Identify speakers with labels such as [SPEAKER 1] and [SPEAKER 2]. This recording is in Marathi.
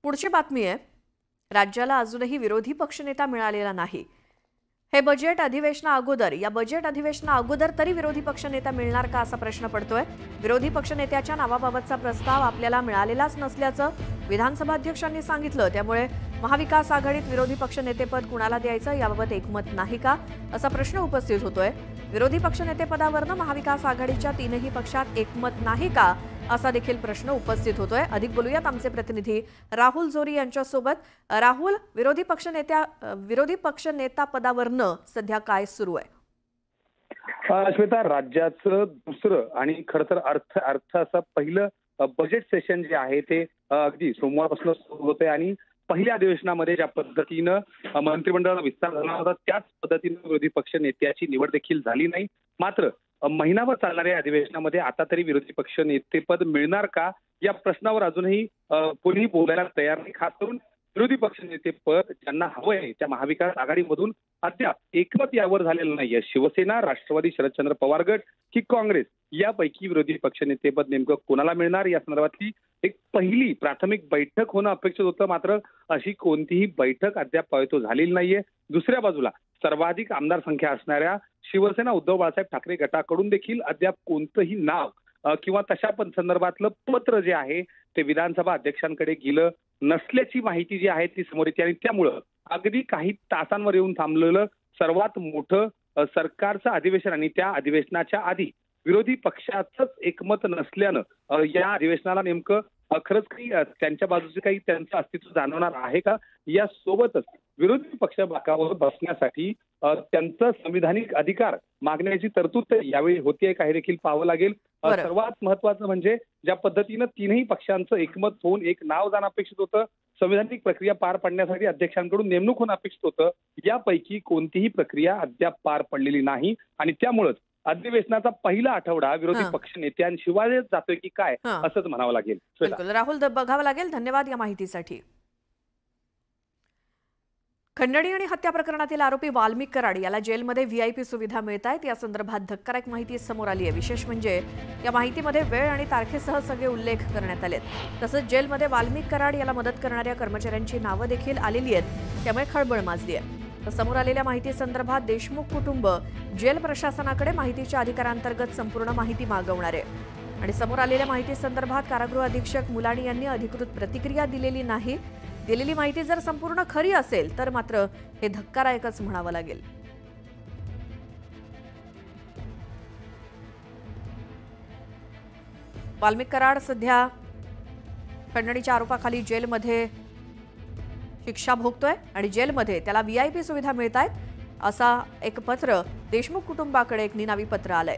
[SPEAKER 1] पुढची बातमी आहे, राज्याला अजूनही विरोधी पक्षनेता मिळालेला नाही। हे बजेट अधिवेशना अगोदर या बजेट अधिवेशना अगोदर तरी विरोधी पक्षनेता मिळणार का असा प्रश्न पडतोय। विरोधी पक्षनेत्याच्या नावाबाबतचा प्रस्ताव आपल्याला मिळालेलाच नसल्याचं विधानसभा अध्यक्षांनी सांगितलं। त्यामुळे महाविकास आघाडीत विरोधी पक्षनेतेपद कुणाला द्यायचं याबाबत एकमत नाही का असा प्रश्न उपस्थित होतोय। विरोधी पक्षनेतेपदावरनं महाविकास आघाडीच्या तीनही पक्षात एकमत नाही का असा देखील प्रश्न उपस्थित होतोय। अधिक बोलूयात आमचे प्रतिनिधी राहुल जोरी यांच्यासोबत। राहुल, विरोधी पक्षनेता पदावरनं सध्या काय सुरू आहे?
[SPEAKER 2] श्वेता, राज्याचं दुसरं आणि खरं तर अर्थ असं पहिलं बजेट सेशन जे आहे ते अगदी सोमवारपासून सुरू होते आणि पहिल्या अधिवेशनामध्ये ज्या पद्धतीनं मंत्रिमंडळाचा विस्तार झाला होता त्याच पद्धतीनं विरोधी पक्ष नेत्याची निवड देखील झाली नाही। मात्र महिनाभर चालणाऱ्या अधिवेशनामध्ये आता तरी विरोधी पक्ष नेतेपद मिळणार का या प्रश्नावर अजूनही कोणीही बोलायला तयार नाही। खास करून विरोधी पक्ष नेतेपद ज्यांना हवंय त्या महाविकास आघाडीमधून अद्याप एकमत यावर झालेलं नाहीये। शिवसेना, राष्ट्रवादी, शरदचंद्र पवार गट की काँग्रेस यापैकी विरोधी पक्षनेतेपद नेमकं कोणाला मिळणार या संदर्भातली एक पहिली प्राथमिक बैठक होणं अपेक्षित होतं। मात्र अशी कोणतीही बैठक अद्याप पायतो झालेली नाहीये। दुसऱ्या बाजूला सर्वाधिक आमदार संख्या असणाऱ्या शिवसेना उद्धव बाळासाहेब ठाकरे गटाकडून देखील अद्याप कोणतंही नाव किंवा तशा पण संदर्भातलं पत्र जे आहे ते विधानसभा अध्यक्षांकडे गेलं नसल्याची माहिती जी आहे ती समोर येते आणि त्यामुळं अगदी काही तासांवर येऊन थांबलेलं सर्वात मोठं सरकारचं अधिवेशन आणि त्या अधिवेशनाच्या आधी विरोधी पक्षाचंच एकमत नसल्यानं या अधिवेशनाला नेमकं खरंच काही त्यांच्या बाजूचे काही त्यांचं अस्तित्व जाणवणार आहे का यासोबतच विरोधी पक्ष बाकावर बसण्यासाठी त्यांचा संविधानिक अधिकार मागण्याची तरतूद यावेळी होतीये का हे देखील पाहावं लागेल। सर्वात महत्वाचं म्हणजे ज्या पद्धतीनं तीनही पक्षांचं एकमत होऊन एक नाव जाणं अपेक्षित होतं, संविधानिक प्रक्रिया पार पाडण्यासाठी अध्यक्षांकडून नेमणूक होणं अपेक्षित होतं, यापैकी कोणतीही प्रक्रिया अद्याप पार पडलेली नाही आणि त्यामुळेच अधिवेशनाचा पहिला आठवडा विरोधी पक्ष नेत्यांशिवाय जातोय की काय असंच म्हणावं लागेल।
[SPEAKER 1] बिलकुल राहुल, बघावं लागेल। धन्यवाद या माहितीसाठी। खंडणी आणि हत्या प्रकरणातील आरोपी वाल्मिक कराड याला जेलमध्ये व्हीआयपी सुविधा मिळत आहेत या संदर्भात धक्कादायक माहिती समोर आली आहे। विशेष म्हणजे या माहितीमध्ये वेळ आणि तारखेसह सगळे उल्लेख करण्यात आलेत। तसंच जेलमध्ये वाल्मिक कराड याला मदत करणाऱ्या कर्मचाऱ्यांची नावं देखील आलेली आहेत, त्यामुळे खळबळ माजली आहे। तर समोर आलेल्या माहिती संदर्भात देशमुख कुटुंब जेल प्रशासनाकडे माहितीच्या अधिकारांतर्गत संपूर्ण माहिती मागवणार आहे आणि समोर आलेल्या माहिती संदर्भात कारागृह अधीक्षक मुलाणी यांनी अधिकृत प्रतिक्रिया दिलेली नाही। दिलेली माहिती जर संपूर्ण खरी असेल तर मात्र हे धक्कादायकच म्हणावं लागेल। वाल्मिक कराड सध्या खंडणीच्या आरोपाखाली जेलमध्ये शिक्षा भोगतोय आणि जेलमध्ये त्याला व्हीआयपी सुविधा मिळत आहेत असा एक पत्र देशमुख कुटुंबाकडे एक निनावी पत्र आलंय।